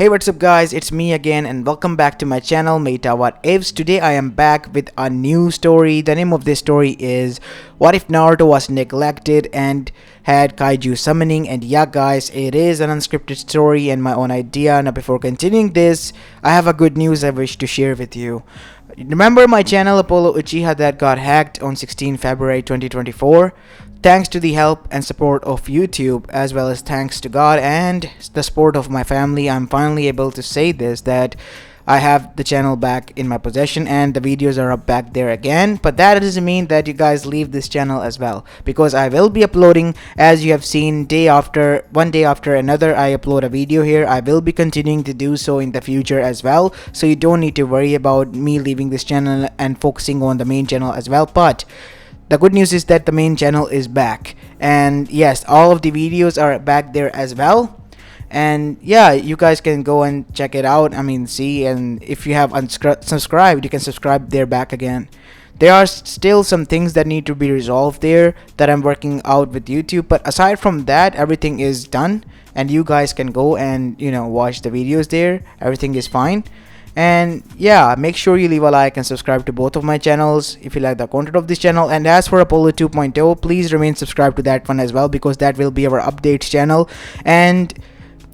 Hey, what's up guys, it's me again and welcome back to my channel Mayta What Ifs. Today I am back with a new story. The name of this story is What If Naruto Was Neglected and Had Kaiju Summoning. And yeah guys, it is an unscripted story and my own idea. Now before continuing this, I have a good news I wish to share with you. Remember my channel Apollo Uchiha that got hacked on 16 February 2024? Thanks to the help and support of YouTube, as well as thanks to God and the support of my family, I'm finally able to say this, that I have the channel back in my possession and the videos are up back there again. But that doesn't mean that you guys leave this channel as well, because I will be uploading, as you have seen, one day after another. I upload a video here. I will be continuing to do so in the future as well, so you don't need to worry about me leaving this channel and focusing on the main channel as well. But the good news is that the main channel is back, and yes, all of the videos are back there as well. And yeah, you guys can go and check it out. See, and if you have unsubscribed, you can subscribe there back again. There are still some things that need to be resolved there that I'm working out with YouTube, but aside from that, everything is done and you guys can go and watch the videos there. Everything is fine. And yeah, make sure you leave a like and subscribe to both of my channels if you like the content of this channel. And as for Apollo 2.0, please remain subscribed to that one as well, because that will be our updates channel, and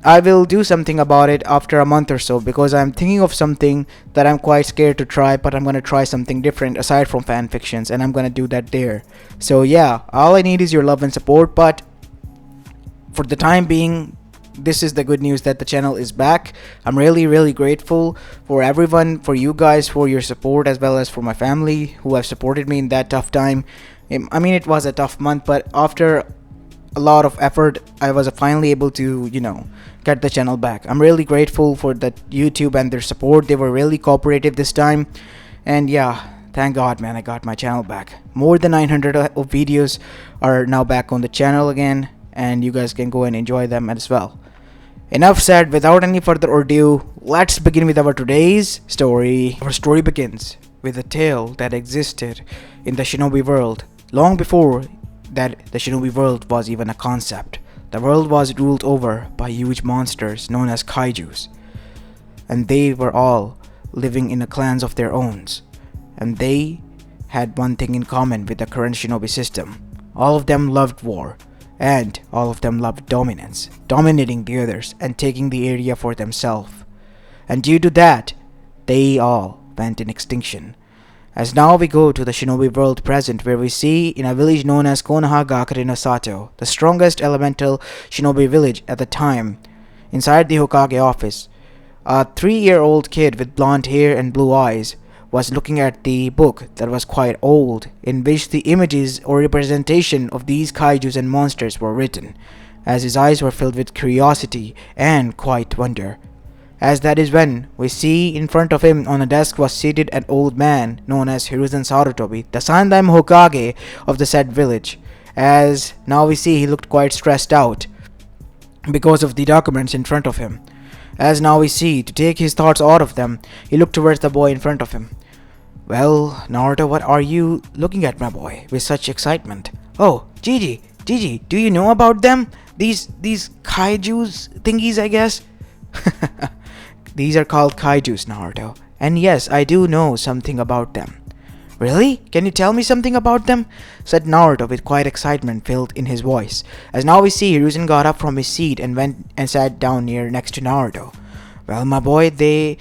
I will do something about it after a month or so, because I'm thinking of something that I'm quite scared to try, but I'm gonna try something different aside from fan fictions, and I'm gonna do that there. So yeah, all I need is your love and support. But for the time being, this is the good news that the channel is back. I'm really grateful for everyone, for you guys, for your support, as well as for my family who have supported me in that tough time. It was a tough month, but after a lot of effort, I was finally able to get the channel back. I'm really grateful for the YouTube and their support. They were really cooperative this time, and yeah, thank God, man, I got my channel back. More than 900 of videos are now back on the channel again, and you guys can go and enjoy them as well. Enough said. Without any further ado, let's begin with our today's story. Our story begins with a tale that existed in the shinobi world long before that the shinobi world was even a concept. The world was ruled over by huge monsters known as Kaijus, and they were all living in clans of their own, and they had one thing in common with the current shinobi system. All of them loved war, and all of them loved dominance, dominating the others and taking the area for themselves. And due to that, they all went in extinction. As now we go to the shinobi world present, where we see in a village known as Konoha Gakure no Sato, the strongest elemental shinobi village at the time. Inside the Hokage office, a 3-year-old kid with blonde hair and blue eyes was looking at the book that was quite old, in which the images or representation of these kaijus and monsters were written, as his eyes were filled with curiosity and quite wonder. As that is when we see in front of him on a desk was seated an old man known as Hiruzen Sarutobi, the Sandaime Hokage of the said village. As now we see, he looked quite stressed out because of the documents in front of him. As now we see, to take his thoughts out of them, he looked towards the boy in front of him. "Well, Naruto, what are you looking at, my boy, with such excitement?" "Oh, Gigi, do you know about them? These kaijus thingies, I guess?" "These are called kaijus, Naruto, and yes, I do know something about them." "Really? Can you tell me something about them?" said Naruto with quite excitement filled in his voice. As now we see, Hiruzen got up from his seat and went and sat down next to Naruto. "Well, my boy, they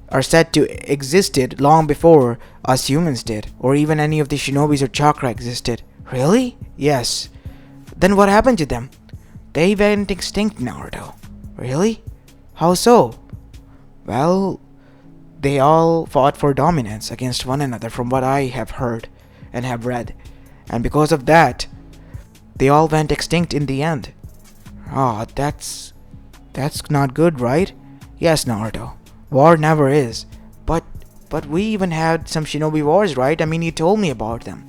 are said to existed long before us humans did, or even any of the shinobis or chakra existed." "Really?" "Yes." "Then what happened to them?" "They went extinct, Naruto." "Really? How so?" "Well, they all fought for dominance against one another, from what I have heard and have read, and because of that, they all went extinct in the end." "Ah, that's not good, right?" "Yes, Naruto. War never is. But we even had some shinobi wars, right? You told me about them.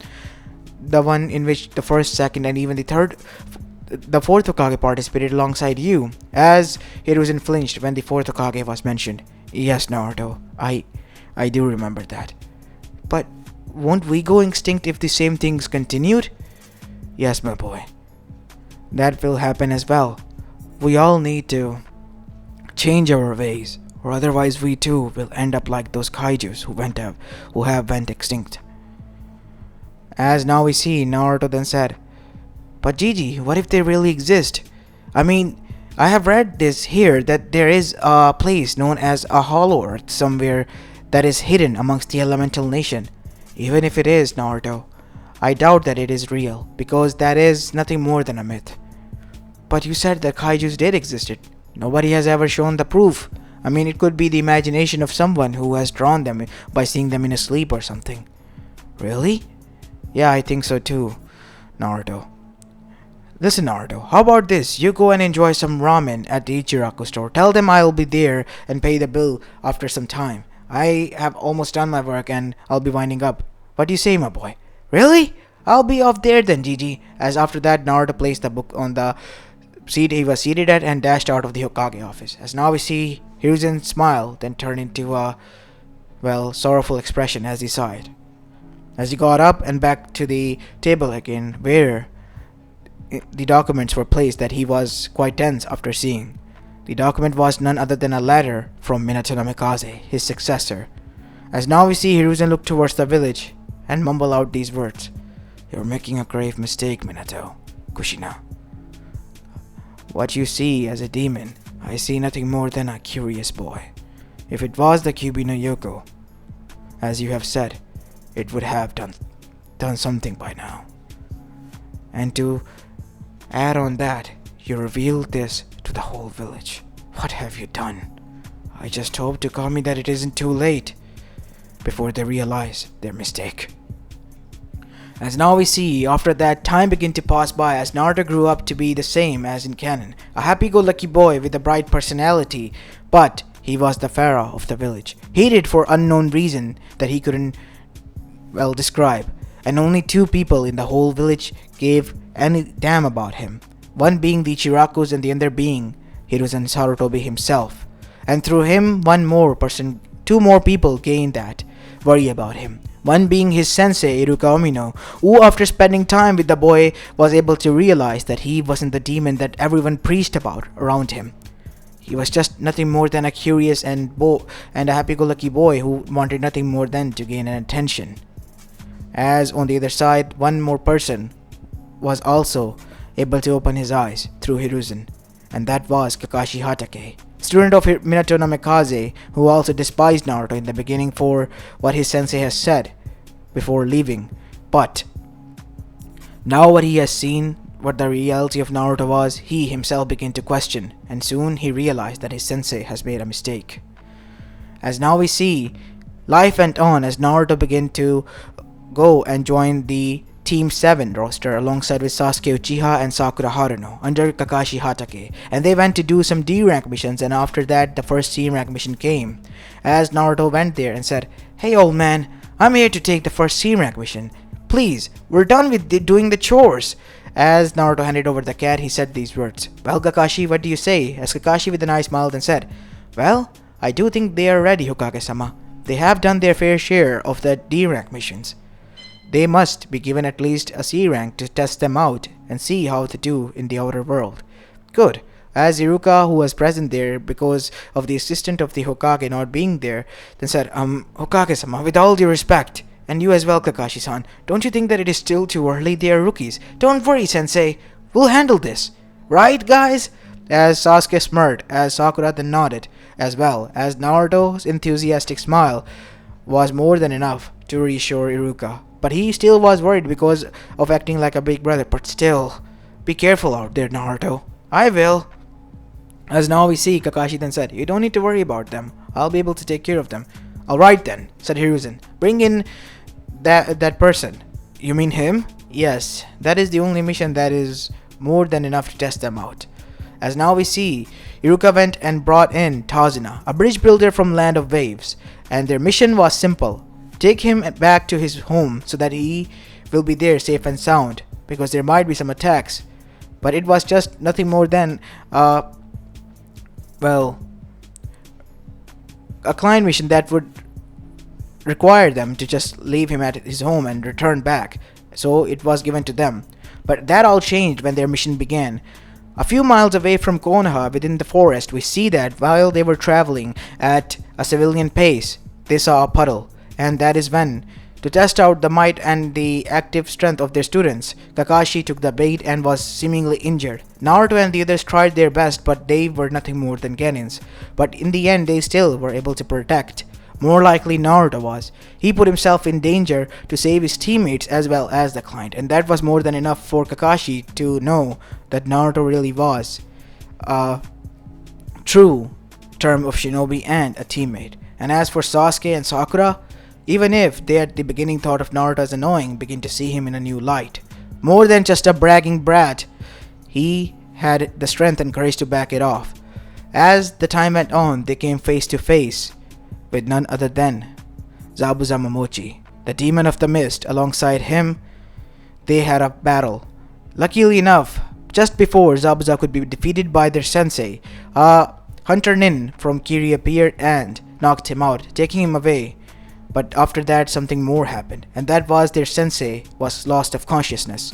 The one in which the first, second, and even the fourth Hokage participated alongside you." As Hiruzen flinched when the fourth Hokage was mentioned. "Yes, Naruto. I do remember that. But won't we go extinct if the same things continued?" "Yes, my boy. That will happen as well. We all need to change our ways, or otherwise we too will end up like those kaijus who have went extinct. As now we see, Naruto then said, "But Gigi, what if they really exist? I mean, I have read this here that there is a place known as a Hollow Earth somewhere that is hidden amongst the elemental nation. Even if it is, Naruto, I doubt that it is real, because that is nothing more than a myth." "But you said that kaijus did existed. Nobody has ever shown the proof. I mean, it could be the imagination of someone who has drawn them by seeing them in a sleep or something." "Really?" "Yeah, I think so too, Naruto. Listen, Naruto, how about this? You go and enjoy some ramen at the Ichiraku store. Tell them I'll be there and pay the bill after some time. I have almost done my work and I'll be winding up. What do you say, my boy?" "Really? I'll be off there then, Gigi." As after that, Naruto placed the book on the seat he was seated at and dashed out of the Hokage office. As now we see Hiruzen smile, then turn into a, sorrowful expression as he sighed. As he got up and back to the table again, where the documents were placed that he was quite tense after seeing. The document was none other than a letter from Minato Namikaze, his successor. As now we see Hiruzen look towards the village and mumble out these words. "You're making a grave mistake, Minato. Kushina. What you see as a demon, I see nothing more than a curious boy. If it was the Kyuubi no Yoko, as you have said, it would have done something by now. And to add on that, you revealed this to the whole village. What have you done? I just hope to Kami that it isn't too late before they realize their mistake." As now we see, after that, time began to pass by as Naruto grew up to be the same as in canon, a happy-go-lucky boy with a bright personality, but he was the pharaoh of the village, hated for unknown reason that he couldn't, describe, and only two people in the whole village gave any damn about him, one being the Ichirakus and the other being Hiruzen Sarutobi himself, and through him two more people gained that worry about him. One being his sensei Iruka Omino, who after spending time with the boy was able to realize that he wasn't the demon that everyone preached about around him. He was just nothing more than a curious and a happy-go-lucky boy who wanted nothing more than to gain an attention. As on the other side, one more person was also able to open his eyes through Hiruzen, and that was Kakashi Hatake, student of Minato Namikaze, who also despised Naruto in the beginning for what his sensei has said before leaving. But now what he has seen, what the reality of Naruto was, he himself began to question, and soon he realized that his sensei has made a mistake. As now we see, life went on as Naruto began to go and join the Team 7 roster alongside with Sasuke Uchiha and Sakura Haruno under Kakashi Hatake, and they went to do some D-rank missions, and after that the first C-rank mission came. As Naruto went there and said, "Hey old man, I'm here to take the first C-rank mission. Please, we're done with doing the chores." As Naruto handed over the cat, he said these words. "Well, Kakashi, what do you say?" As Kakashi with an eye smiled and said, "Well, I do think they are ready, Hokage-sama. They have done their fair share of the D-rank missions. They must be given at least a C rank to test them out and see how they do in the outer world." "Good." As Iruka, who was present there because of the assistant of the Hokage not being there, then said, Hokage-sama, with all due respect, and you as well, Kakashi-san, don't you think that it is still too early? They are rookies. Don't worry, sensei. We'll handle this. Right, guys?" As Sasuke smirked, as Sakura then nodded, as well as Naruto's enthusiastic smile was more than enough to reassure Iruka. But he still was worried because of acting like a big brother. But still, be careful out there, Naruto. "I will." As now we see, Kakashi then said, "You don't need to worry about them. I'll be able to take care of them." "Alright then," said Hiruzen. "Bring in that person." "You mean him?" "Yes, that is the only mission that is more than enough to test them out." As now we see, Iruka went and brought in Tazuna, a bridge builder from Land of Waves, and their mission was simple. Take him back to his home so that he will be there safe and sound, because there might be some attacks. But it was just nothing more than a client mission that would require them to just leave him at his home and return back. So it was given to them. But that all changed when their mission began. A few miles away from Konoha, within the forest, we see that while they were traveling at a civilian pace, they saw a puddle, and that is when, to test out the might and the active strength of their students, Kakashi took the bait and was seemingly injured. Naruto and the others tried their best, but they were nothing more than Genins. But in the end, they still were able to protect. More likely, Naruto was. He put himself in danger to save his teammates as well as the client, and that was more than enough for Kakashi to know that Naruto really was a true term of shinobi and a teammate. And as for Sasuke and Sakura, even if they at the beginning thought of Naruto as annoying, begin to see him in a new light. More than just a bragging brat, he had the strength and courage to back it off. As the time went on, they came face to face with none other than Zabuza Momochi, the demon of the mist. Alongside him, they had a battle. Luckily enough, just before Zabuza could be defeated by their sensei, a hunter nin from Kiri appeared and knocked him out, taking him away. But after that, something more happened, and that was their sensei was lost of consciousness.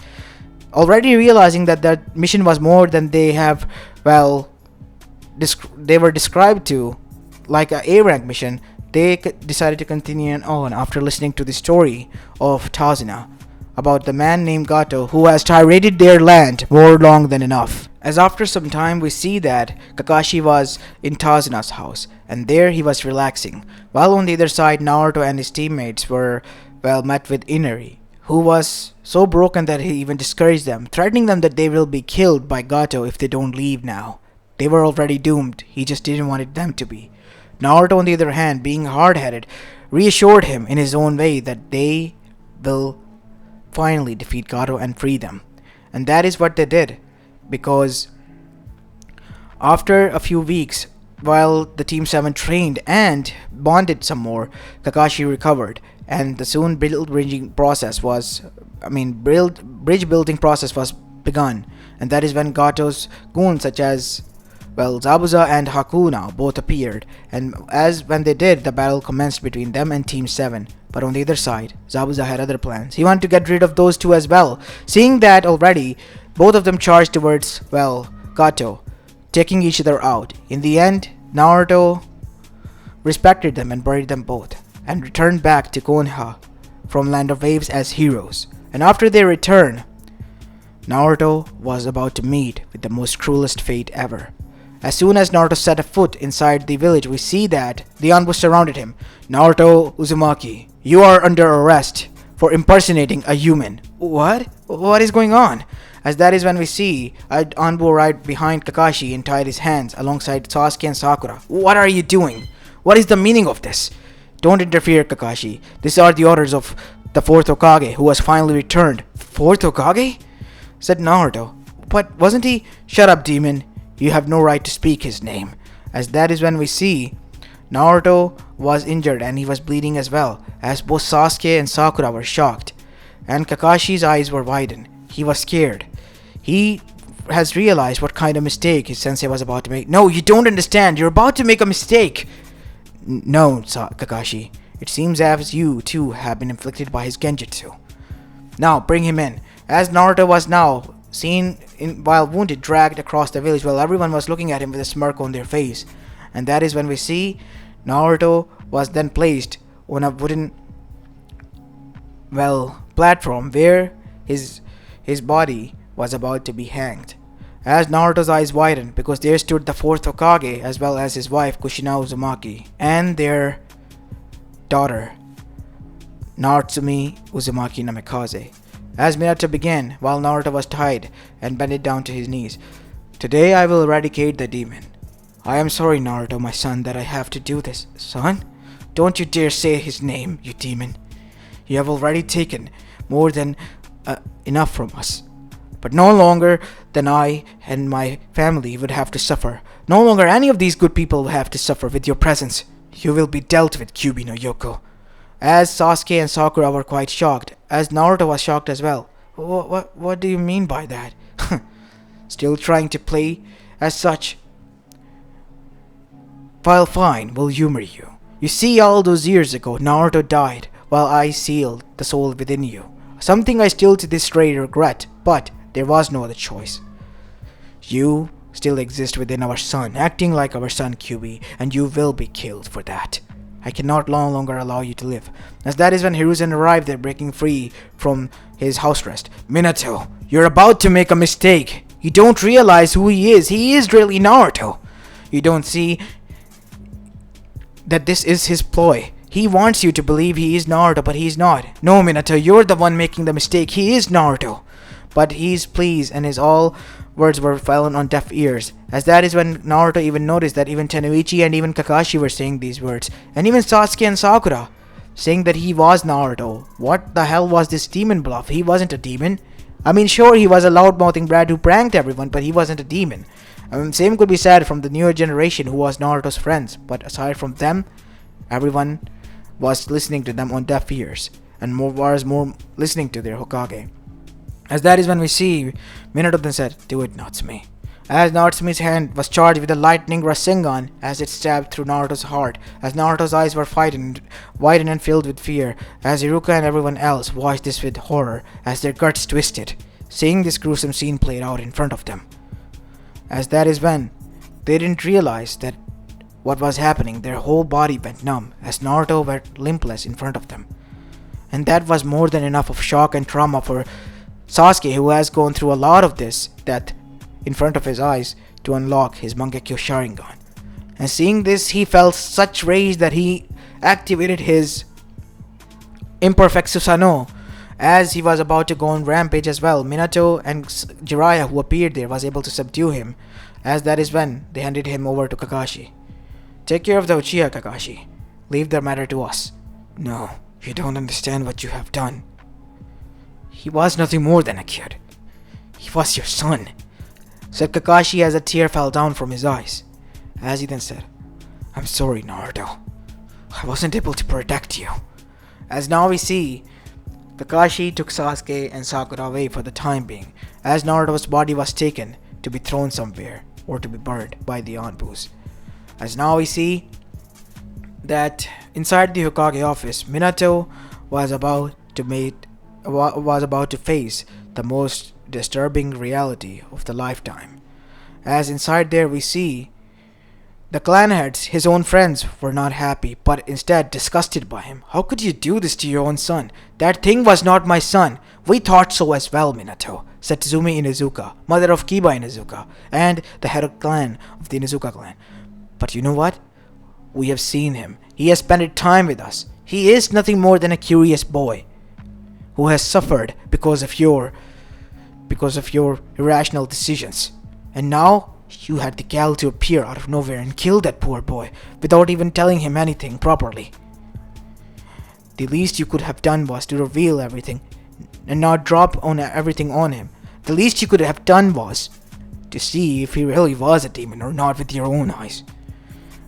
Already realizing that that mission was more than they have, they were described to, like a A-rank mission, they decided to continue on after listening to the story of Tazuna about the man named Gato who has tyranned their land more long than enough. As after some time we see that Kakashi was in Tazuna's house, and there he was relaxing, while on the other side Naruto and his teammates were met with Inari, who was so broken that he even discouraged them, threatening them that they will be killed by Gato if they don't leave now. They were already doomed, he just didn't want them to be. Naruto, on the other hand, being hard-headed, reassured him in his own way that they will finally defeat Gato and free them. And that is what they did, because after a few weeks, while the Team 7 trained and bonded some more, Kakashi recovered, and the soon bridge building process was begun. And that is when Gato's goons such as Zabuza and Hakuna both appeared, and when they did, the battle commenced between them and Team 7. But on the other side, Zabuza had other plans. He wanted to get rid of those two as well. Seeing that already, both of them charged towards, Gato, taking each other out. In the end, Naruto respected them and buried them both, and returned back to Konoha from Land of Waves as heroes. And after their return, Naruto was about to meet with the most cruelest fate ever. As soon as Naruto set a foot inside the village, we see that the ambush surrounded him. Naruto Uzumaki, you are under arrest for impersonating a human. What? What is going on? As that is when we see Anbu right behind Kakashi and tied his hands alongside Sasuke and Sakura. What are you doing? What is the meaning of this? Don't interfere, Kakashi. These are the orders of the 4th Hokage, who has finally returned. 4th Hokage? Said Naruto. But wasn't he? Shut up, demon. You have no right to speak his name. As that is when we see Naruto was injured and he was bleeding as well, as both Sasuke and Sakura were shocked, and Kakashi's eyes were widened. He was scared. He has realized what kind of mistake his sensei was about to make. No, you don't understand. You're about to make a mistake. No, Kakashi. It seems as you too have been inflicted by his genjutsu. Now, bring him in. As Naruto was now seen while wounded, dragged across the village, while everyone was looking at him with a smirk on their face. And that is when we see Naruto was then placed on a wooden platform where his body was about to be hanged. As Naruto's eyes widened, because there stood the 4th Hokage as well as his wife Kushina Uzumaki and their daughter Natsumi Uzumaki Namikaze. As Minato began, while Naruto was tied and bended down to his knees. Today I will eradicate the demon. I am sorry, Naruto, my son, that I have to do this. Son? Don't you dare say his name, you demon. You have already taken more than enough from us. But no longer than I and my family would have to suffer. No longer any of these good people will have to suffer with your presence. You will be dealt with, Kyuubi no Yoko. As Sasuke and Sakura were quite shocked, as Naruto was shocked as well. What do you mean by that? Still trying to play as such? Well, fine, we'll humor you. You see, all those years ago, Naruto died while I sealed the soul within you. Something I still to this day regret, but there was no other choice. You still exist within our son, acting like our son QB, and you will be killed for that. I cannot no longer allow you to live. As that is when Hiruzen arrived there, breaking free from his house arrest. Minato, you're about to make a mistake. You don't realize who he is. He is really Naruto. You don't see that this is his ploy. He wants you to believe he is Naruto, but he's not. No, Minato, you're the one making the mistake. He is Naruto. But he's pleased, and his all words were fallen on deaf ears. As that is when Naruto even noticed that even Tenoichi and even Kakashi were saying these words. And even Sasuke and Sakura saying that he was Naruto. What the hell was this demon bluff? He wasn't a demon. I mean, sure, he was a loudmouthing brat who pranked everyone, but he wasn't a demon. Same could be said from the newer generation who was Naruto's friends. But aside from them, everyone was listening to them on deaf ears. And was more listening to their Hokage. As that is when we see Minato then said, "Do it, Natsume." As Natsume's hand was charged with a lightning Rasengan as it stabbed through Naruto's heart, as Naruto's eyes were widened and filled with fear, as Iruka and everyone else watched this with horror as their guts twisted, seeing this gruesome scene played out in front of them. As that is when they didn't realize that what was happening, their whole body went numb as Naruto went limpless in front of them. And that was more than enough of shock and trauma for Sasuke, who has gone through a lot of this death in front of his eyes to unlock his Mangekyo Sharingan. And seeing this, he felt such rage that he activated his imperfect Susanoo as he was about to go on rampage as well. Minato and Jiraiya, who appeared there, was able to subdue him, as that is when they handed him over to Kakashi. "Take care of the Uchiha, Kakashi. Leave the matter to us." "No, you don't understand what you have done. He was nothing more than a kid. He was your son," said Kakashi as a tear fell down from his eyes. As he then said, "I'm sorry, Naruto. I wasn't able to protect you." As now we see, Kakashi took Sasuke and Sakura away for the time being, as Naruto's body was taken to be thrown somewhere or to be burned by the Anbus. As now we see that inside the Hokage office, Minato was about to face the most disturbing reality of the lifetime. As inside there we see the clan heads, his own friends, were not happy, but instead disgusted by him. "How could you do this to your own son? That thing was not my son. We thought so as well, Minato," said Tsuzumi Inuzuka, mother of Kiba Inuzuka, and the head of clan of the Inuzuka clan. "But you know what? We have seen him. He has spent time with us. He is nothing more than a curious boy who has suffered because of your irrational decisions. And now you had the gall to appear out of nowhere and kill that poor boy without even telling him anything properly. The least you could have done was to reveal everything and not drop on everything on him. The least you could have done was to see if he really was a demon or not with your own eyes."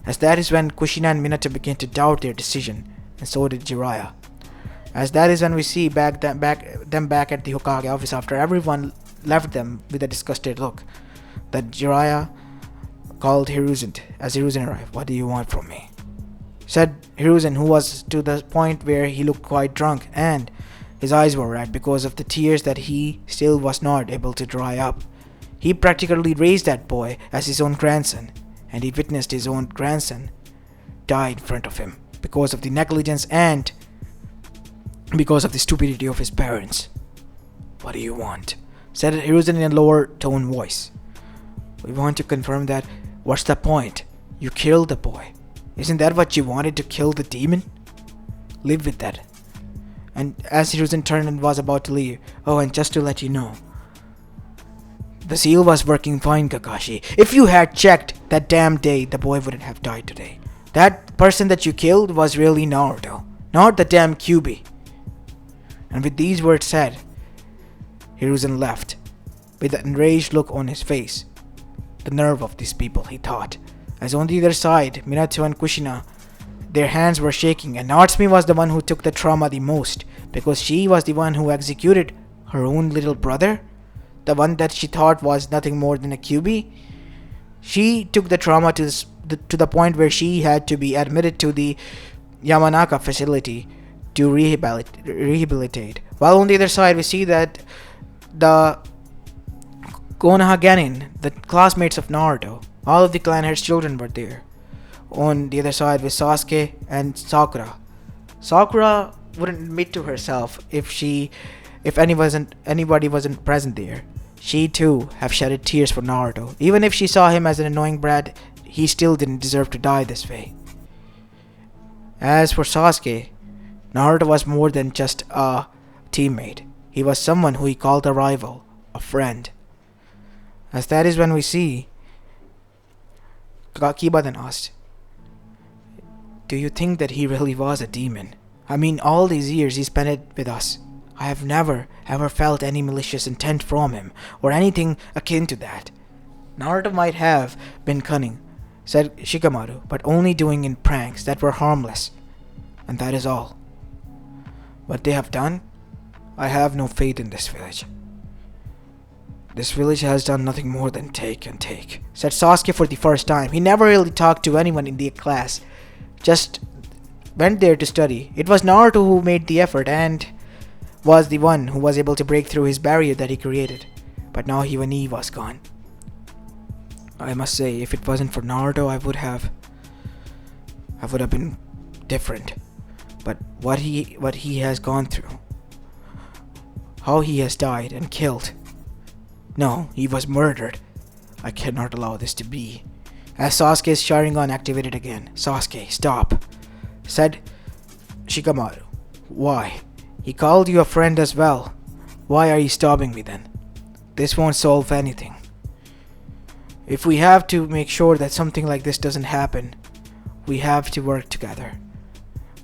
As that is when Kushina and Minato began to doubt their decision, and so did Jiraiya. As that is when we see them back at the Hokage office after everyone left them with a disgusted look, that Jiraiya called Hiruzen as Hiruzen arrived. "What do you want from me?" said Hiruzen, who was to the point where he looked quite drunk and his eyes were red because of the tears that he still was not able to dry up. He practically raised that boy as his own grandson, and he witnessed his own grandson die in front of him because of the negligence and because of the stupidity of his parents. "What do you want?" said Hiruzen in a lower tone voice. "We want to confirm that. What's the point? You killed the boy. Isn't that what you wanted, to kill the demon? Live with that." And as Hiruzen turned and was about to leave, "Oh, and just to let you know, the seal was working fine, Kakashi. If you had checked that damn day, the boy wouldn't have died today. That person that you killed was really Naruto, not the damn Kyuubi." And with these words said, Hiruzen left, with an enraged look on his face. The nerve of these people, he thought, as on the other side, Minato and Kushina, their hands were shaking, and Natsume was the one who took the trauma the most, because she was the one who executed her own little brother, the one that she thought was nothing more than a Kyuubi. She took the trauma to the point where she had to be admitted to the Yamanaka facility to rehabilitate. While on the other side, we see that the Konoha Genin, the classmates of Naruto. All of the clan head's children were there. On the other side was Sasuke and Sakura. Sakura wouldn't admit to herself if anybody wasn't present there. She too have shedded tears for Naruto. Even if she saw him as an annoying brat, he still didn't deserve to die this way. As for Sasuke, Naruto was more than just a teammate. He was someone who he called a rival, a friend. As that is when we see Kiba then asked, "Do you think that he really was a demon? I mean, all these years he spent it with us. I have never ever felt any malicious intent from him, or anything akin to that." "Naruto might have been cunning," said Shikamaru, "but only doing in pranks that were harmless. And that is all. What they have done, I have no faith in this village. This village has done nothing more than take and take," said Sasuke for the first time. He never really talked to anyone in the class, just went there to study. It was Naruto who made the effort and was the one who was able to break through his barrier that he created. But now even he was gone. I must say, if it wasn't for Naruto, I would have been different. But what he has gone through, how he has died and killed. No, he was murdered. I cannot allow this to be. As Sasuke's Sharingan activated again, "Sasuke, stop," said Shikamaru. "Why? He called you a friend as well. Why are you stopping me then? This won't solve anything. If we have to make sure that something like this doesn't happen, we have to work together.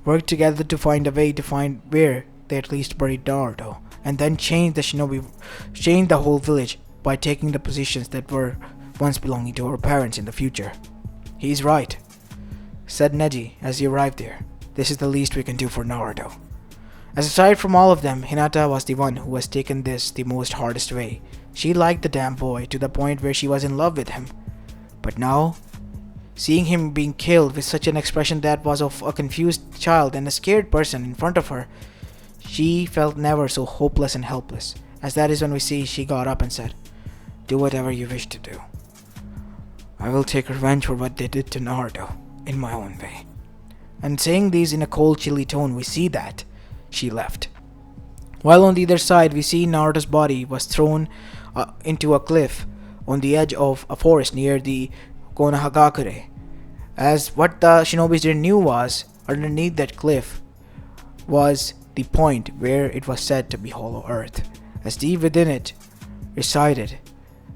Work together to find a way to find where they at least buried Naruto, and then change the whole village by taking the positions that were once belonging to our parents in the future." "He's right," said Neji as he arrived there. "This is the least we can do for Naruto." As aside from all of them, Hinata was the one who was taken this the most hardest way. She liked the damn boy to the point where she was in love with him. But now, seeing him being killed with such an expression that was of a confused child and a scared person in front of her, she felt never so hopeless and helpless. As that is when we see she got up and said, "Do whatever you wish to do. I will take revenge for what they did to Naruto in my own way." And saying these in a cold, chilly tone, we see that she left. While on the other side, we see Naruto's body was thrown into a cliff on the edge of a forest near the Konohagakure. As what the shinobis didn't knew was, underneath that cliff was the point where it was said to be Hollow Earth, as deep within it resided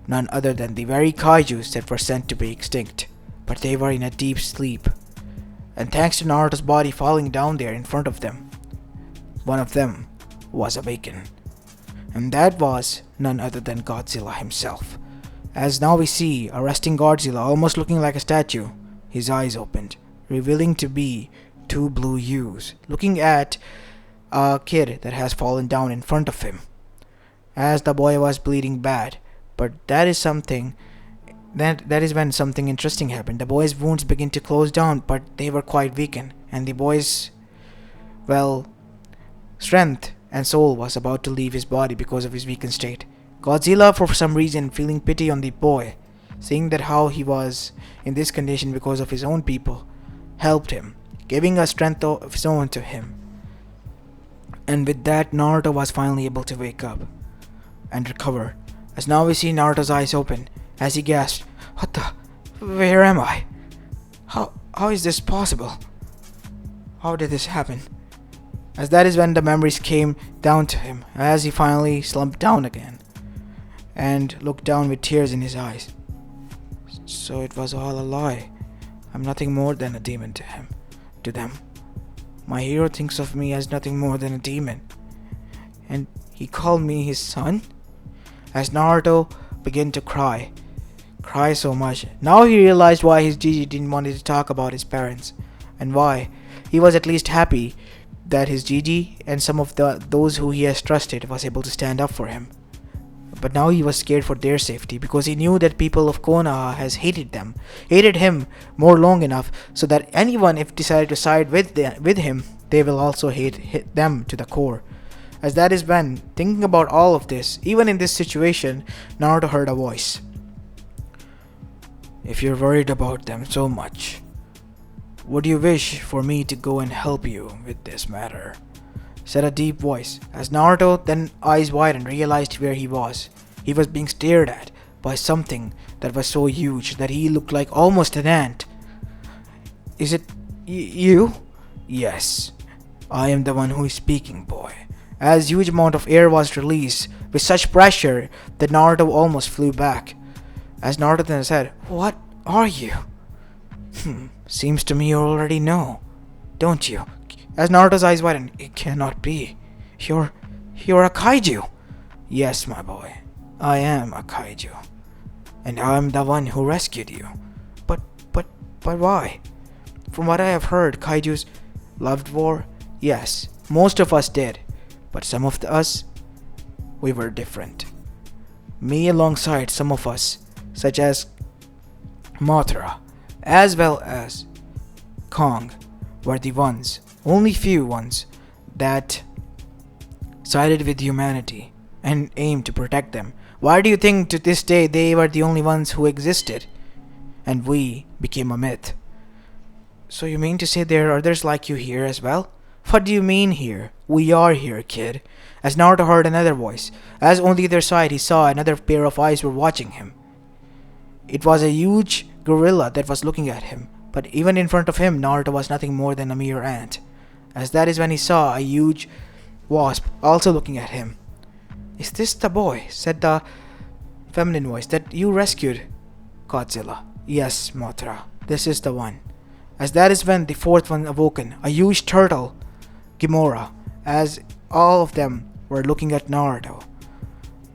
none other than the very Kaijus that were sent to be extinct, but they were in a deep sleep. And thanks to Naruto's body falling down there in front of them, one of them was awakened. And that was none other than Godzilla himself. As now we see a resting Godzilla almost looking like a statue, his eyes opened, revealing to be two blue U's, looking at a kid that has fallen down in front of him. As the boy was bleeding bad, but that is when something interesting happened. The boy's wounds began to close down, but they were quite weakened, and the boy's, strength and soul was about to leave his body because of his weakened state. Godzilla, for some reason, feeling pity on the boy, seeing that how he was in this condition because of his own people, helped him, giving a strength of his own to him. And with that, Naruto was finally able to wake up and recover. As now we see Naruto's eyes open as he gasped, "Where am I? How is this possible? How did this happen?" As that is when the memories came down to him, as he finally slumped down again and looked down with tears in his eyes. "So it was all a lie. I'm nothing more than a demon to them. My hero thinks of me as nothing more than a demon. And he called me his son?" As Naruto began to cry so much. Now he realized why his Gigi didn't want to talk about his parents, and why he was at least happy that his Gigi and some of those who he has trusted was able to stand up for him. But now he was scared for their safety, because he knew that people of Konoha has hated him more long enough so that anyone if decided to side with him, they will also hate them to the core. As that is when, thinking about all of this, even in this situation, Naruto heard a voice. If you're worried about them so much, would you wish for me to go and help you with this matter? Said a deep voice. As Naruto then eyes widened, realized where he was. He was being stared at by something that was so huge that he looked like almost an ant. Is it you? Yes, I am the one who is speaking, boy. As huge amount of air was released with such pressure that Naruto almost flew back. As Naruto then said, "What are you?" Seems to me you already know, don't you? As Naruto's eyes widened, it cannot be. You're a kaiju. Yes, my boy, I am a kaiju. And I'm the one who rescued you. But why? From what I have heard, kaijus loved war. Yes, most of us did. But some of us, we were different. Me alongside some of us, such as Mothra, as well as Kong, were the ones, only few ones, that sided with humanity and aimed to protect them. Why do you think to this day they were the only ones who existed, and we became a myth? So you mean to say there are others like you here as well? What do you mean here? We are here, kid. As Naruto heard another voice, as on the other side he saw another pair of eyes were watching him. It was a huge gorilla that was looking at him, but even in front of him, Naruto was nothing more than a mere ant. As that is when he saw a huge wasp also looking at him. Is this the boy? Said the feminine voice that you rescued, Godzilla. Yes, Mothra, this is the one. As that is when the fourth one awoken, a huge turtle, Gamora, as all of them were looking at Naruto.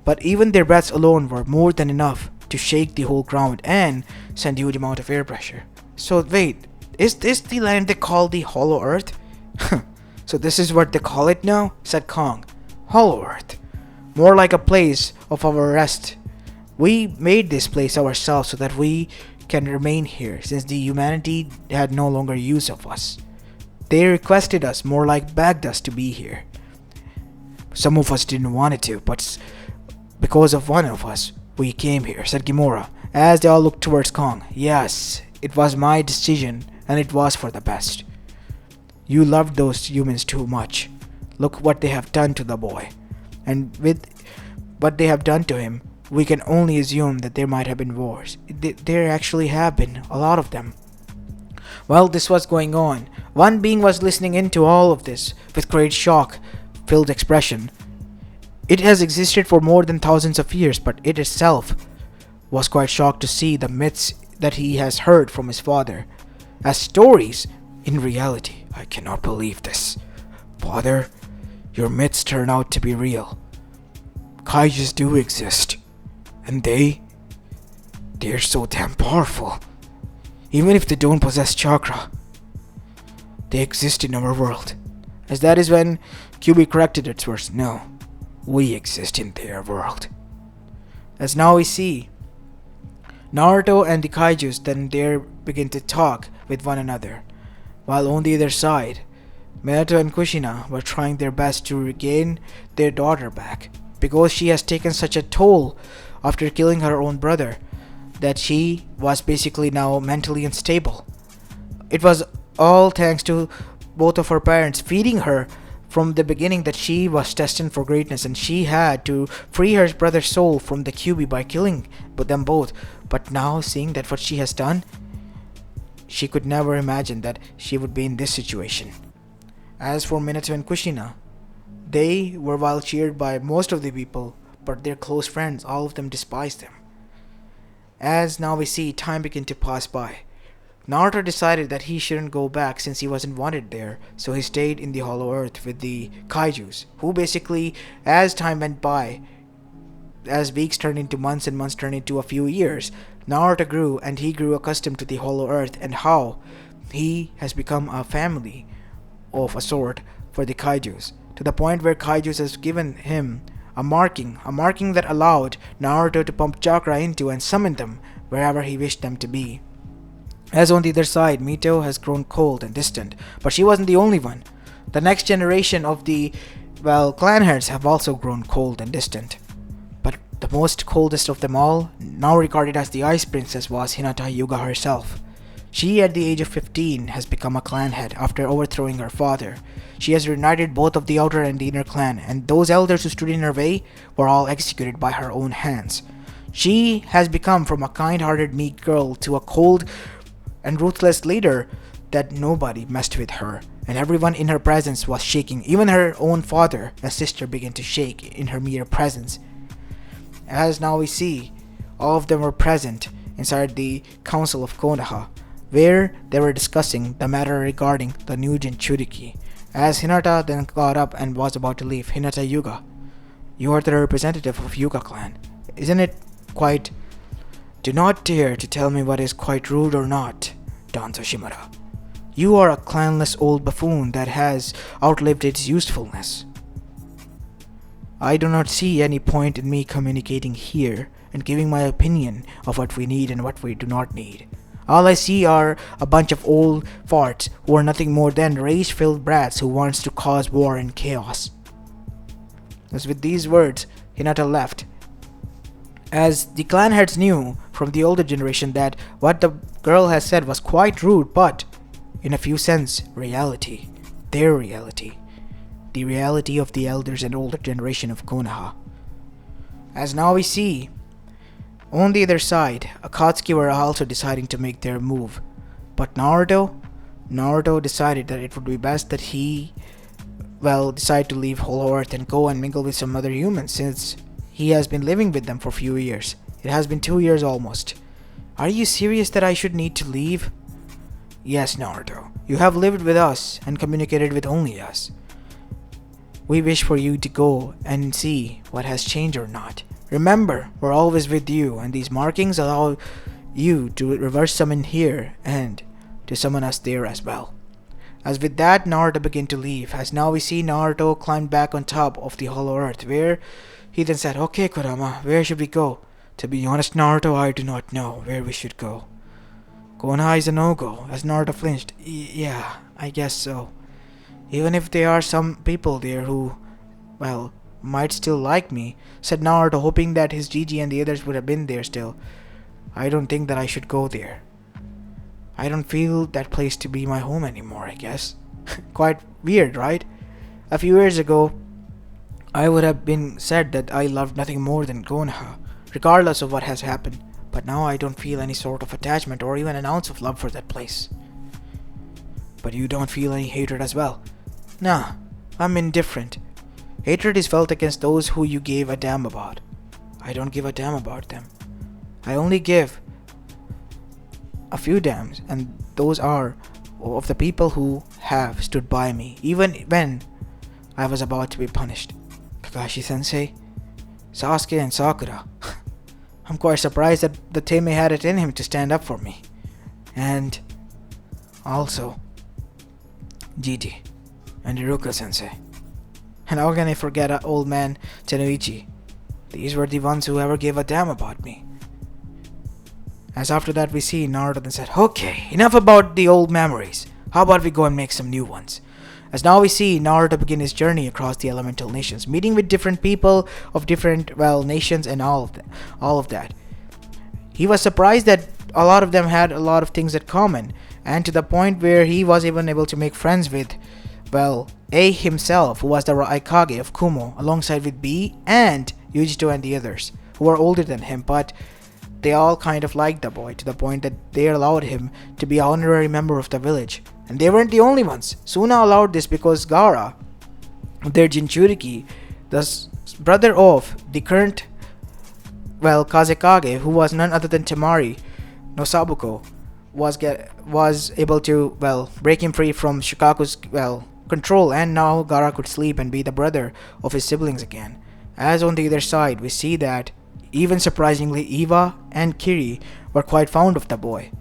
But even their breaths alone were more than enough to shake the whole ground and send huge amount of air pressure. So wait, is this the land they call the Hollow Earth? So this is what they call it now? Said Kong. Hollow Earth. More like a place of our rest. We made this place ourselves so that we can remain here since the humanity had no longer use of us. They requested us, more like begged us to be here. Some of us didn't want it to, but because of one of us, we came here, said Gamora, as they all looked towards Kong. Yes, it was my decision, and it was for the best. You loved those humans too much. Look what they have done to the boy. And with what they have done to him, we can only assume that there might have been wars. There actually have been, a lot of them. While this was going on, one being was listening into all of this with great shock-filled expression. It has existed for more than thousands of years, but it itself was quite shocked to see the myths that he has heard from his father as stories in reality. I cannot believe this. Father, your myths turn out to be real. Kaijus do exist, and they're so damn powerful. Even if they don't possess chakra, they exist in our world. As that is when Kyuubi corrected its words. No, we exist in their world. As now we see, Naruto and the Kaijus then there begin to talk with one another, while on the other side, Mayta and Kushina were trying their best to regain their daughter back, because she has taken such a toll after killing her own brother that she was basically now mentally unstable. It was all thanks to both of her parents feeding her from the beginning that she was destined for greatness, and she had to free her brother's soul from the Kyuubi by killing them both. But now, seeing that what she has done, she could never imagine that she would be in this situation. As for Minato and Kushina, they were well cheered by most of the people, but their close friends, all of them despised them. As now we see time begin to pass by, Naruto decided that he shouldn't go back since he wasn't wanted there, so he stayed in the Hollow Earth with the Kaijus, who basically, as time went by, as weeks turned into months and months turned into a few years, Naruto grew and he grew accustomed to the Hollow Earth and how he has become a family of a sort for the Kaijus, to the point where Kaijus has given him a marking that allowed Naruto to pump chakra into and summon them wherever he wished them to be. As on the other side, Mito has grown cold and distant, but she wasn't the only one. The next generation of the clan heads have also grown cold and distant. But the most coldest of them all, now regarded as the Ice Princess, was Hinata Hyuga herself. She, at the age of 15, has become a clan head after overthrowing her father. She has reunited both of the outer and the inner clan, and those elders who stood in her way were all executed by her own hands. She has become from a kind-hearted meek girl to a cold and ruthless leader that nobody messed with her, and everyone in her presence was shaking. Even her own father and sister began to shake in her mere presence. As now we see, all of them were present inside the council of Konoha, where they were discussing the matter regarding the new Jinchuriki. As Hinata then got up and was about to leave, Hinata Hyuga, you are the representative of Hyuga clan. Isn't it quite... Do not dare to tell me what is quite rude or not, Danzo Shimura. You are a clanless old buffoon that has outlived its usefulness. I do not see any point in me communicating here and giving my opinion of what we need and what we do not need. All I see are a bunch of old farts who are nothing more than rage-filled brats who wants to cause war and chaos. As with these words, Hinata left. As the clan heads knew from the older generation that what the girl has said was quite rude, but in a few sense, reality. Their reality. The reality of the elders and older generation of Konoha. As now we see, on the other side, Akatsuki were also deciding to make their move. But Naruto decided that it would be best that he, decide to leave Hollow Earth and go and mingle with some other humans, since he has been living with them for a few years. It has been 2 years almost. Are you serious that I should need to leave? Yes, Naruto. You have lived with us and communicated with only us. We wish for you to go and see what has changed or not. Remember, we're always with you, and these markings allow you to reverse summon here and to summon us there as well. As with that, Naruto began to leave. As now we see Naruto climb back on top of the Hollow Earth, where he then said, Okay, Kurama, where should we go? To be honest, Naruto, I do not know where we should go. Konoha is a no-go, as Naruto flinched. Yeah, I guess so. Even if there are some people there who, might still like me, said Naruto, hoping that his Gigi and the others would have been there still. I don't think that I should go there. I don't feel that place to be my home anymore, I guess. Quite weird, right? A few years ago, I would have been said that I loved nothing more than Konoha, regardless of what has happened. But now I don't feel any sort of attachment or even an ounce of love for that place. But you don't feel any hatred as well? Nah, I'm indifferent. Hatred is felt against those who you gave a damn about. I don't give a damn about them. I only give a few damns, and those are of the people who have stood by me, even when I was about to be punished. Kakashi-sensei, Sasuke and Sakura. I'm quite surprised that the Tame had it in him to stand up for me. And also Gigi and Iruka-sensei. And how can I forget old man Tenoichi? These were the ones who ever gave a damn about me. As after that we see Naruto then said, Okay, enough about the old memories. How about we go and make some new ones? As now we see Naruto begin his journey across the elemental nations, meeting with different people of different, nations and all of that. He was surprised that a lot of them had a lot of things in common, and to the point where he was even able to make friends with, A himself, who was the Raikage of Kumo, alongside with B and Yujito and the others, who were older than him, but they all kind of liked the boy, to the point that they allowed him to be an honorary member of the village. And they weren't the only ones. Suna allowed this because Gaara, their Jinchuriki, the brother of the current, Kazekage, who was none other than Temari no Sabuko, was able to, break him free from Shikaku's, control, and now Gaara could sleep and be the brother of his siblings again. As on the other side, we see that, even surprisingly, Iwa and Kiri were quite fond of the boy.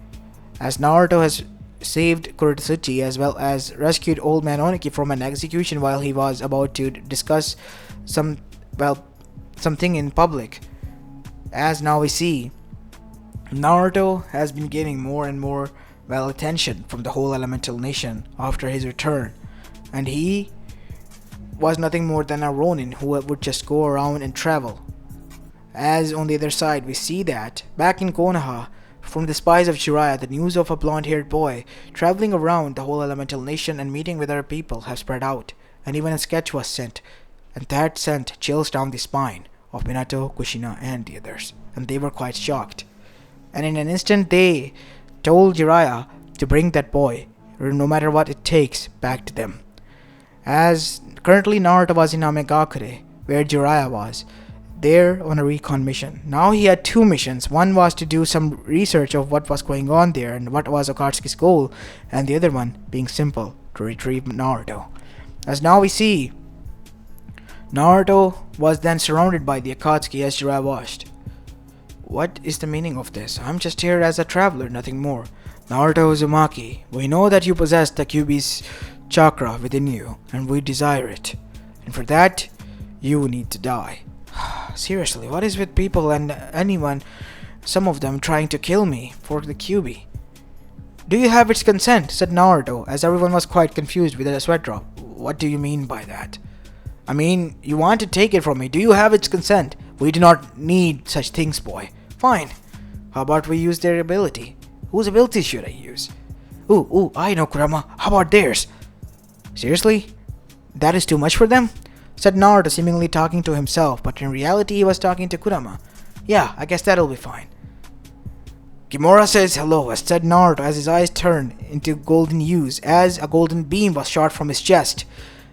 As Naruto has saved Kuretsuchi as well as rescued old man Oniki from an execution while he was about to discuss something in public. As now we see, Naruto has been gaining more and more attention from the whole elemental nation after his return, and he was nothing more than a ronin who would just go around and travel. As on the other side, we see that back in Konoha, from the spies of Jiraiya, the news of a blonde-haired boy traveling around the whole elemental nation and meeting with other people have spread out, and even a sketch was sent, and that sent chills down the spine of Minato, Kushina, and the others, and they were quite shocked. And in an instant, they told Jiraiya to bring that boy, no matter what it takes, back to them. As currently Naruto was in Amegakure, where Jiraiya was, there on a recon mission. Now he had two missions. One was to do some research of what was going on there and what was Akatsuki's goal, and the other one being simple, to retrieve Naruto. As now we see, Naruto was then surrounded by the Akatsuki as Jiraiya watched. What is the meaning of this? I'm just here as a traveler, nothing more. Naruto Uzumaki, we know that you possess the Kyuubi's chakra within you, and we desire it. And for that, you need to die. Seriously, what is with people and anyone, some of them trying to kill me for the Kyuubi? Do you have its consent? Said Naruto, as everyone was quite confused with a sweat drop. What do you mean by that? I mean, you want to take it from me. Do you have its consent? We do not need such things, boy. Fine. How about we use their ability? Whose ability should I use? Ooh, I know, Kurama. How about theirs? Seriously? That is too much for them? Said Naruto, seemingly talking to himself, but in reality he was talking to Kurama. Yeah, I guess that'll be fine. Kimura says hello, said Naruto as his eyes turned into golden hues as a golden beam was shot from his chest.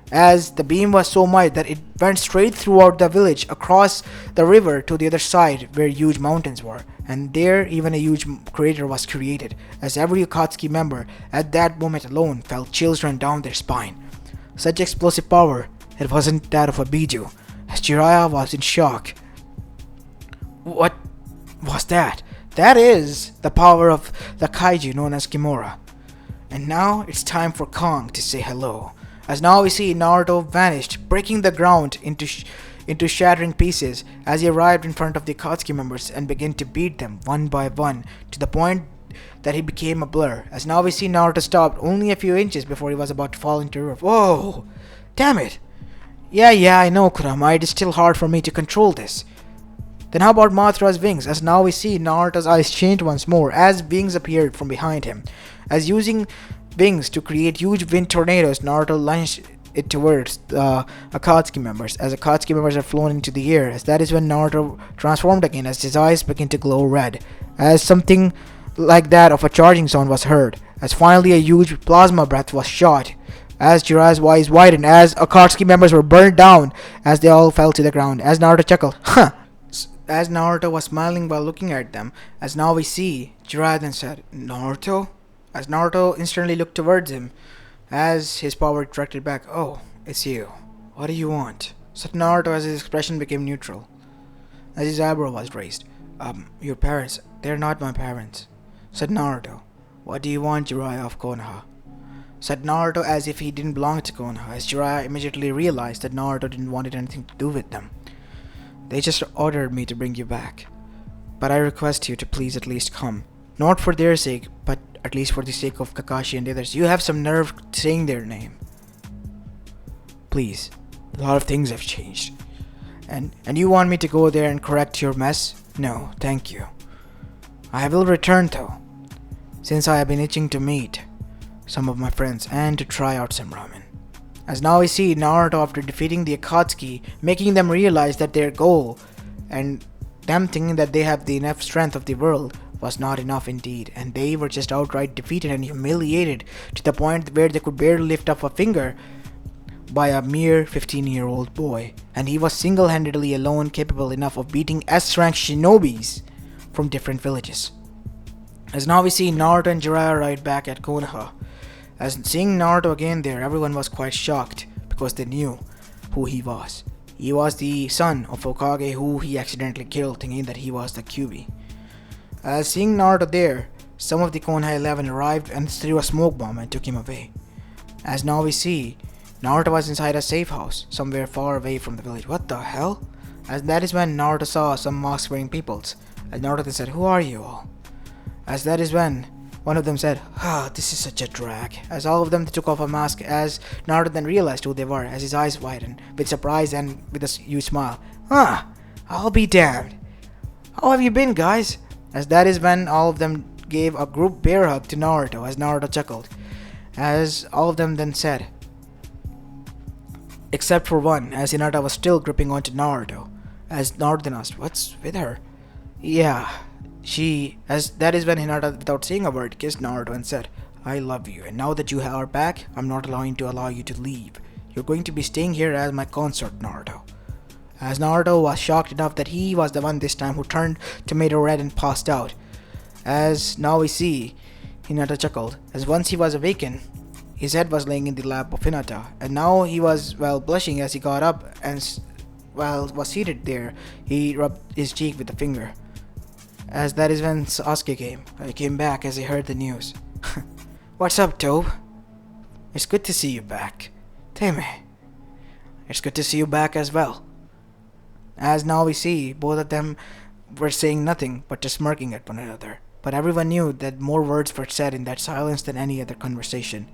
As the beam was so mighty that it went straight throughout the village, across the river to the other side where huge mountains were, and there even a huge crater was created, as every Akatsuki member at that moment alone felt chills run down their spine. Such explosive power, it wasn't that of a Biju, as Jiraiya was in shock. What was that? That is the power of the Kaiju known as Kimura. And now it's time for Kong to say hello. As now we see Naruto vanished, breaking the ground into shattering pieces as he arrived in front of the Akatsuki members and began to beat them one by one to the point that he became a blur. As now we see Naruto stopped only a few inches before he was about to fall into the river. Whoa! Damn it! Yeah, I know, Kurama. It is still hard for me to control this. Then how about Madara's wings? As now we see Naruto's eyes changed once more as wings appeared from behind him. As using wings to create huge wind tornadoes, Naruto launched it towards the Akatsuki members. As Akatsuki members are flown into the air, as that is when Naruto transformed again as his eyes began to glow red. As something like that of a charging sound was heard. As finally a huge plasma breath was shot. As Jiraiya's eyes widened, as Akatsuki members were burned down, as they all fell to the ground. As Naruto chuckled, huh! As Naruto was smiling while looking at them, as now we see, Jiraiya then said, Naruto? As Naruto instantly looked towards him, as his power directed back, oh, it's you. What do you want? Said Naruto as his expression became neutral. As his eyebrow was raised, your parents, they're not my parents. Said Naruto, what do you want, Jiraiya of Konoha? Said Naruto as if he didn't belong to Konoha, as Jiraiya immediately realized that Naruto didn't want anything to do with them. They just ordered me to bring you back. But I request you to please at least come. Not for their sake, but at least for the sake of Kakashi and the others. You have some nerve saying their name. Please. A lot of things have changed. And you want me to go there and correct your mess? No, thank you. I will return though, since I have been itching to meet some of my friends and to try out some ramen. As now we see Naruto, after defeating the Akatsuki, making them realize that their goal and them thinking that they have the enough strength of the world was not enough indeed, and they were just outright defeated and humiliated to the point where they could barely lift up a finger by a mere 15-year-old boy, and he was single-handedly alone capable enough of beating S-rank shinobis from different villages. As now we see Naruto and Jiraiya right back at Konoha. As seeing Naruto again there, everyone was quite shocked because they knew who he was. He was the son of Hokage who he accidentally killed, thinking that he was the Kyuubi. As seeing Naruto there, some of the Konoha 11 arrived and threw a smoke bomb and took him away. As now we see, Naruto was inside a safe house, somewhere far away from the village. What the hell? As that is when Naruto saw some mask-wearing peoples. As Naruto then said, who are you all? As that is when One of them said, "Ah, this is such a drag." As all of them took off a mask, as Naruto then realized who they were, as his eyes widened with surprise and with a huge smile. "Ah, I'll be damned. How have you been, guys?" As that is when all of them gave a group bear hug to Naruto, as Naruto chuckled. As all of them then said, except for one, as Hinata was still gripping onto Naruto. As Naruto then asked, "What's with her?" "Yeah, she," as that is when Hinata, without saying a word, kissed Naruto and said, "I love you, and now that you are back, I'm not allowing to allow you to leave. You're going to be staying here as my consort, Naruto." As Naruto was shocked enough that he was the one this time who turned tomato red and passed out. As now we see, Hinata chuckled, as once he was awakened, his head was laying in the lap of Hinata, and now he was, blushing as he got up and, was seated there. He rubbed his cheek with a finger. As that is when Sasuke came. I came back as he heard the news. "What's up, Tobe? It's good to see you back. Teme, it's good to see you back as well." As now we see, both of them were saying nothing but just smirking at one another. But everyone knew that more words were said in that silence than any other conversation.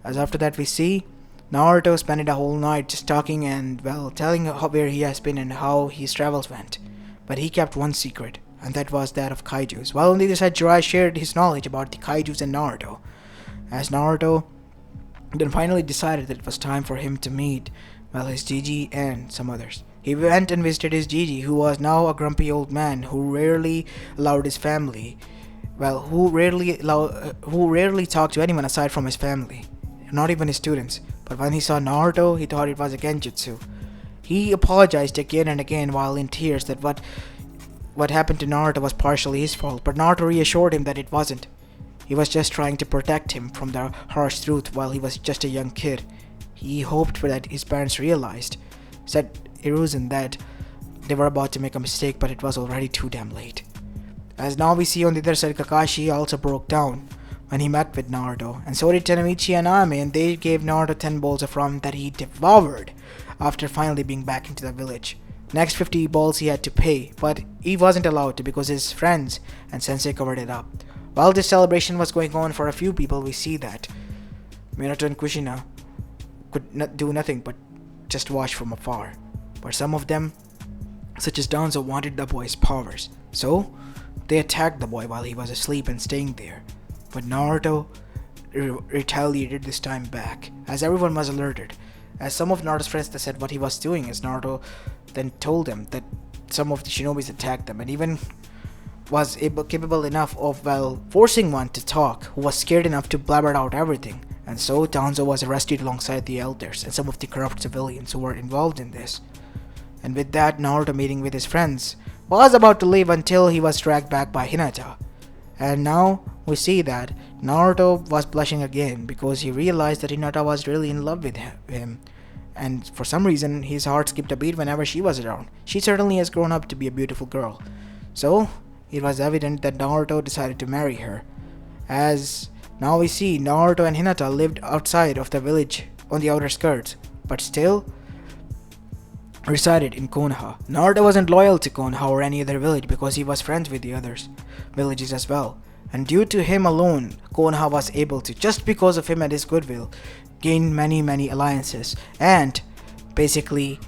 As after that we see, Naruto spent a whole night just talking and, telling where he has been and how his travels went. But he kept one secret, and that was that of Kaijus. While on the other side, Jiraiya shared his knowledge about the Kaijus and Naruto. As Naruto then finally decided that it was time for him to meet, his Gigi and some others. He went and visited his Gigi, who was now a grumpy old man who rarely allowed his family, who rarely talked to anyone aside from his family, not even his students. But when he saw Naruto, he thought it was a genjutsu. He apologized again and again while in tears that what happened to Naruto was partially his fault, but Naruto reassured him that it wasn't. He was just trying to protect him from the harsh truth while he was just a young kid. He hoped that his parents realized, said Hiruzen, that they were about to make a mistake, but it was already too damn late. As now we see on the other side, Kakashi also broke down when he met with Naruto, and so did Tennomichi and Ame, and they gave Naruto 10 bowls of ramen that he devoured after finally being back into the village. Next 50 balls he had to pay, but he wasn't allowed to because his friends and sensei covered it up. While this celebration was going on for a few people, we see that Minato and Kushina could do nothing but just watch from afar. But some of them, such as Danzo, wanted the boy's powers, so they attacked the boy while he was asleep and staying there. But Naruto retaliated this time back, as everyone was alerted. As some of Naruto's friends said what he was doing, as Naruto then told them that some of the shinobis attacked them, and even was capable enough of, forcing one to talk, who was scared enough to blabber out everything. And so Danzo was arrested alongside the elders and some of the corrupt civilians who were involved in this. And with that, Naruto, meeting with his friends, was about to leave until he was dragged back by Hinata. And now we see that Naruto was blushing again because he realized that Hinata was really in love with him. And for some reason, his heart skipped a beat whenever she was around. She certainly has grown up to be a beautiful girl. So it was evident that Naruto decided to marry her. As now we see, Naruto and Hinata lived outside of the village on the outer skirts, but still resided in Konoha. Naruto wasn't loyal to Konoha or any other village because he was friends with the others villages as well. And due to him alone, Konoha was able to, just because of him and his goodwill, gain many alliances and basically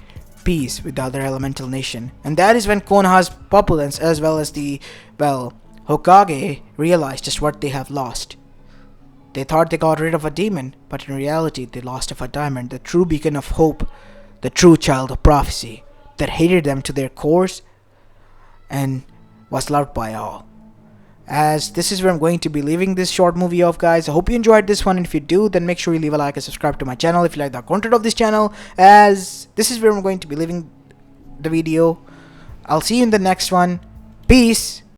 peace with the other elemental nation. And that is when Konoha's populace as well as the, Hokage realized just what they have lost. They thought they got rid of a demon, but in reality they lost of a diamond, the true beacon of hope, the true child of prophecy, that hated them to their cores and was loved by all. As this is where I'm going to be leaving this short movie off, guys. I hope you enjoyed this one, and if you do, then make sure you leave a like and subscribe to my channel if you like the content of this channel, as this is where I'm going to be leaving the video. I'll see you in the next one. Peace.